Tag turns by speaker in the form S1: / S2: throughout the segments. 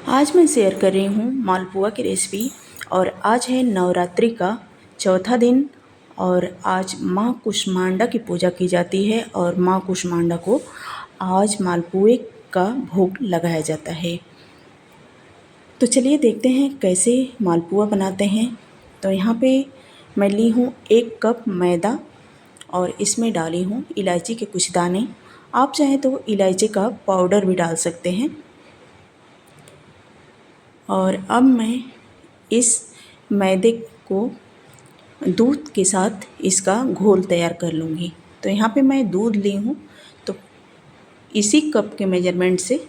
S1: आज मैं शेयर कर रही हूँ मालपुआ की रेसिपी। और आज है नवरात्रि का चौथा दिन। और आज माँ कुष्मांडा की पूजा की जाती है और माँ कुष्मांडा को आज मालपुए का भोग लगाया जाता है। तो चलिए देखते हैं कैसे मालपुआ बनाते हैं। तो यहाँ पे मैं ली हूँ 1 कप मैदा और इसमें डाली हूँ इलायची के कुछ दाने। आप चाहें तो इलायची का पाउडर भी डाल सकते हैं। और अब मैं इस मैदे को दूध के साथ इसका घोल तैयार कर लूँगी। तो यहाँ पे मैं दूध ली हूँ, तो इसी कप के मेजरमेंट से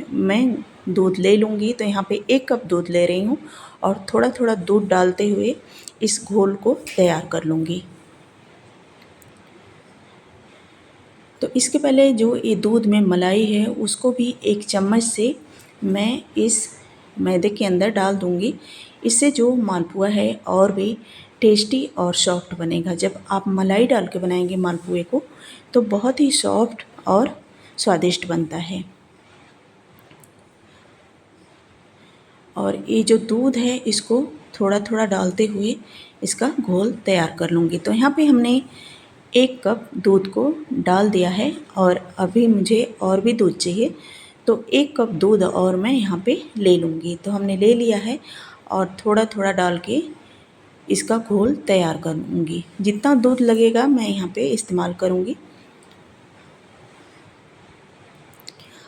S1: मैं दूध ले लूँगी। तो यहाँ पे 1 कप दूध ले रही हूँ और थोड़ा थोड़ा दूध डालते हुए इस घोल को तैयार कर लूँगी। तो इसके पहले जो ये दूध में मलाई है उसको भी 1 चम्मच से मैं इस मैदे के अंदर डाल दूँगी। इससे जो मालपुआ है और भी टेस्टी और सॉफ्ट बनेगा। जब आप मलाई डाल के बनाएंगे मालपुए को तो बहुत ही सॉफ्ट और स्वादिष्ट बनता है। और ये जो दूध है इसको थोड़ा थोड़ा डालते हुए इसका घोल तैयार कर लूँगी। तो यहाँ पे हमने 1 कप दूध को डाल दिया है और अभी मुझे और भी दूध चाहिए। तो 1 कप दूध और मैं यहाँ पे ले लूँगी। तो हमने ले लिया है और थोड़ा थोड़ा डाल के इसका घोल तैयार करूँगी। जितना दूध लगेगा मैं यहाँ पे इस्तेमाल करूँगी।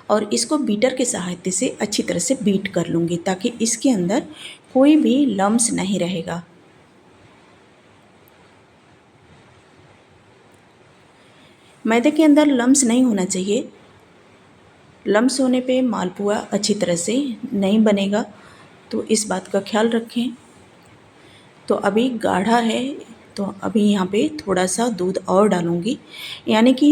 S1: और इसको बीटर के सहायता से अच्छी तरह से बीट कर लूँगी ताकि इसके अंदर कोई भी लम्स नहीं रहेगा। मैदे के अंदर लम्स नहीं होना चाहिए। लम्स होने पे मालपुआ अच्छी तरह से नहीं बनेगा, तो इस बात का ख्याल रखें। तो अभी गाढ़ा है, तो अभी यहाँ पे थोड़ा सा दूध और डालूँगी, यानी कि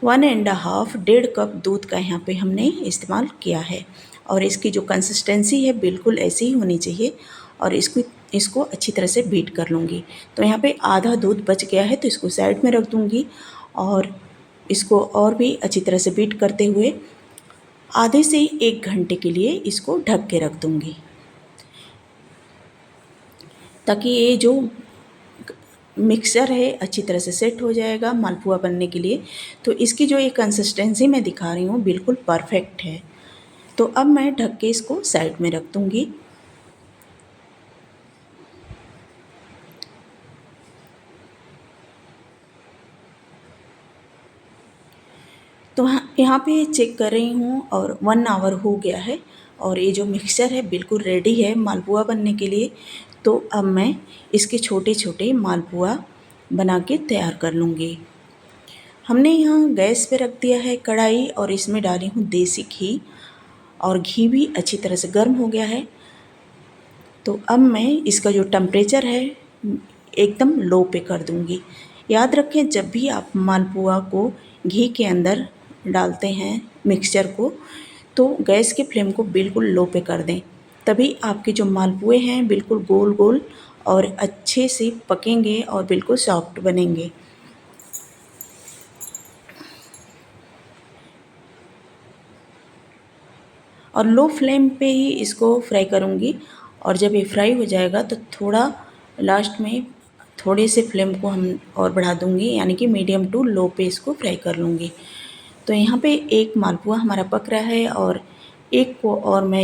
S1: 1.5 1.5 कप दूध का यहाँ पे हमने इस्तेमाल किया है। और इसकी जो कंसिस्टेंसी है बिल्कुल ऐसी ही होनी चाहिए। और इसको अच्छी तरह से बीट कर लूँगी। तो यहाँ पे आधा दूध बच गया है तो इसको साइड में रख दूँगी और इसको और भी अच्छी तरह से बीट करते हुए आधे से 1 घंटे के लिए इसको ढक के रख दूँगी, ताकि ये जो मिक्सचर है अच्छी तरह से सेट हो जाएगा मालपुआ बनने के लिए। तो इसकी जो ये कंसिस्टेंसी मैं दिखा रही हूँ बिल्कुल परफेक्ट है। तो अब मैं ढक के इसको साइड में रख दूँगी। तो यहाँ पे चेक कर रही हूँ और 1 आवर हो गया है और ये जो मिक्सचर है बिल्कुल रेडी है मालपुआ बनने के लिए। तो अब मैं इसके छोटे छोटे मालपुआ बना के तैयार कर लूँगी। हमने यहाँ गैस पे रख दिया है कढ़ाई और इसमें डाली हूँ देसी घी और घी भी अच्छी तरह से गर्म हो गया है। तो अब मैं इसका जो टेम्परेचर है एकदम लो पे कर दूँगी। याद रखें जब भी आप मालपुआ को घी के अंदर डालते हैं मिक्सचर को, तो गैस की फ्लेम को बिल्कुल लो पे कर दें। तभी आपके जो मालपुए हैं बिल्कुल गोल गोल और अच्छे से पकेंगे और बिल्कुल सॉफ्ट बनेंगे। और लो फ्लेम पे ही इसको फ्राई करूँगी। और जब ये फ्राई हो जाएगा तो थोड़ा लास्ट में थोड़े से फ्लेम को हम और बढ़ा दूँगी, यानी कि मीडियम टू लो पे इसको फ्राई कर लूँगी। तो यहाँ पे एक मालपुआ हमारा पक रहा है और एक को और मैं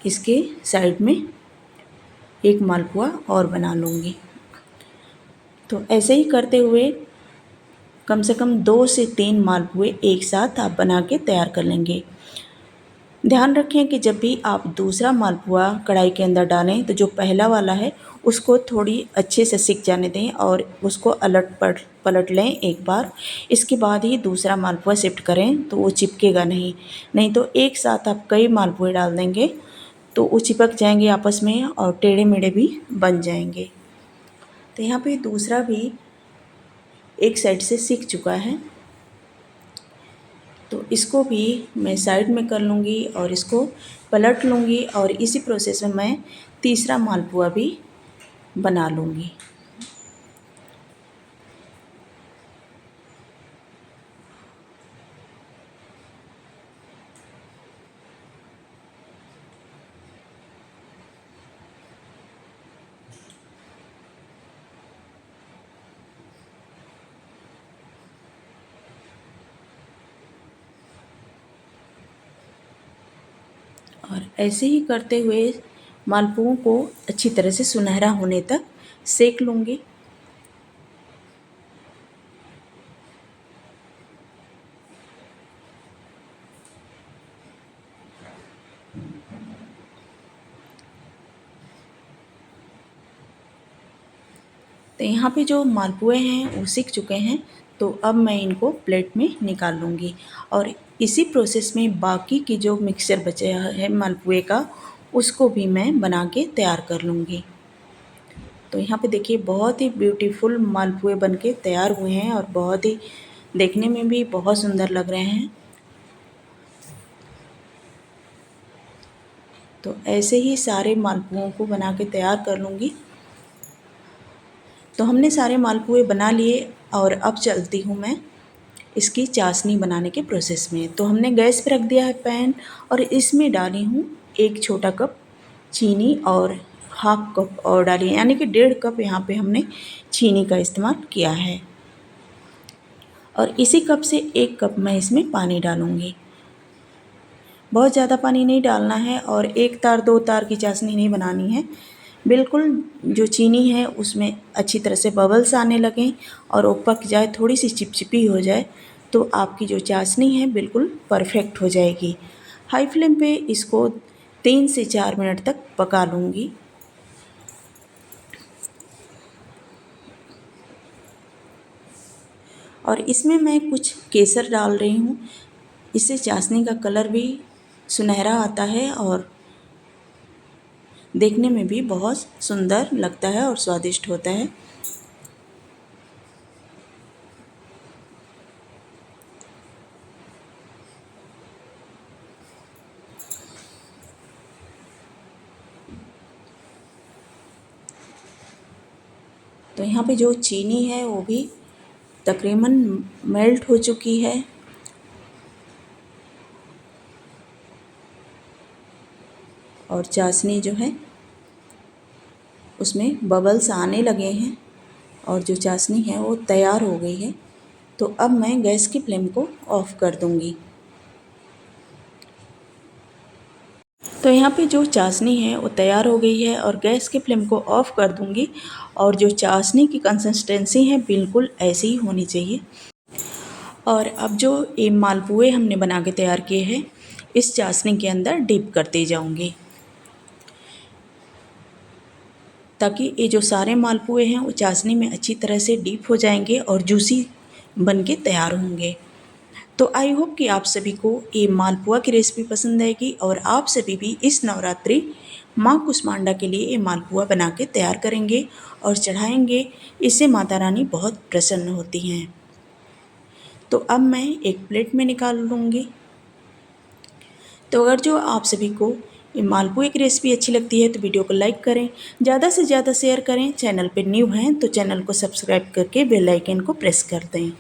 S1: इसके साइड में एक मालपुआ और बना लूँगी। तो ऐसे ही करते हुए कम से कम 2 से 3 मालपुए एक साथ आप बना के तैयार कर लेंगे। ध्यान रखें कि जब भी आप दूसरा मालपुआ कढ़ाई के अंदर डालें तो जो पहला वाला है उसको थोड़ी अच्छे से सिक जाने दें और उसको पलट लें एक बार। इसके बाद ही दूसरा मालपुआ शिफ्ट करें तो वो चिपकेगा नहीं। नहीं तो एक साथ आप कई मालपुए डाल देंगे तो वो चिपक जाएंगे आपस में और टेढ़े मेढ़े भी बन जाएंगे। तो यहाँ पे दूसरा भी एक साइड से सिक चुका है, तो इसको भी मैं साइड में कर लूँगी और इसको पलट लूँगी और इसी प्रोसेस में मैं तीसरा मालपुआ भी बना लूँगी। और ऐसे ही करते हुए मालपुओं को अच्छी तरह से सुनहरा होने तक सेक लूँगी। तो यहाँ पे जो मालपुए हैं वो सिक चुके हैं, तो अब मैं इनको प्लेट में निकाल लूँगी और इसी प्रोसेस में बाकी की जो मिक्सचर बचा है मालपुए का उसको भी मैं बना के तैयार कर लूँगी। तो यहाँ पे देखिए बहुत ही ब्यूटीफुल मालपुए बनके तैयार हुए हैं और बहुत ही देखने में भी बहुत सुंदर लग रहे हैं। तो ऐसे ही सारे मालपुओं को बना के तैयार कर लूँगी। तो हमने सारे मालपुए बना लिए और अब चलती हूँ मैं इसकी चाशनी बनाने के प्रोसेस में। तो हमने गैस पे रख दिया है पैन और इसमें डाली हूँ 1 छोटा कप चीनी और हाफ कप और डाली है, यानी कि 1.5 कप यहाँ पे हमने चीनी का इस्तेमाल किया है। और इसी कप से 1 कप मैं इसमें पानी डालूँगी। बहुत ज़्यादा पानी नहीं डालना है और 1 तार 2 तार की चाशनी नहीं बनानी है। बिल्कुल जो चीनी है उसमें अच्छी तरह से बबल्स आने लगें और वो पक जाए, थोड़ी सी चिपचिपी हो जाए, तो आपकी जो चाशनी है बिल्कुल परफेक्ट हो जाएगी। हाई फ्लेम पे इसको 3 से 4 मिनट तक पका लूँगी। और इसमें मैं कुछ केसर डाल रही हूँ, इससे चाशनी का कलर भी सुनहरा आता है और देखने में भी बहुत सुंदर लगता है और स्वादिष्ट होता है। तो यहाँ पे जो चीनी है वो भी तकरीबन मेल्ट हो चुकी है और चाशनी जो है उसमें बबल्स आने लगे हैं और जो चाशनी है वो तैयार हो गई है। तो अब मैं गैस की फ्लेम को ऑफ़ कर दूँगी। तो यहाँ पे जो चाशनी है वो तैयार हो गई है और गैस की फ्लेम को ऑफ़ कर दूँगी और जो चाशनी की कंसिस्टेंसी है बिल्कुल ऐसी ही होनी चाहिए। और अब जो ये मालपुए हमने बना के तैयार किए हैं इस चाशनी के अंदर डिप करते जाऊँगी, ताकि ये जो सारे मालपुए हैं वो चाशनी में अच्छी तरह से डीप हो जाएंगे और जूसी बन के तैयार होंगे। तो आई होप कि आप सभी को ये मालपुआ की रेसिपी पसंद आएगी और आप सभी भी इस नवरात्रि माँ कुष्मांडा के लिए ये मालपुआ बना के तैयार करेंगे और चढ़ाएंगे। इससे माता रानी बहुत प्रसन्न होती हैं। तो अब मैं एक प्लेट में निकाल लूँगी। तो अगर जो आप सभी को ये मालपुए की रेसिपी अच्छी लगती है तो वीडियो को लाइक करें, ज़्यादा से ज़्यादा शेयर करें। चैनल पर न्यू हैं तो चैनल को सब्सक्राइब करके बेल आइकन को प्रेस कर दें।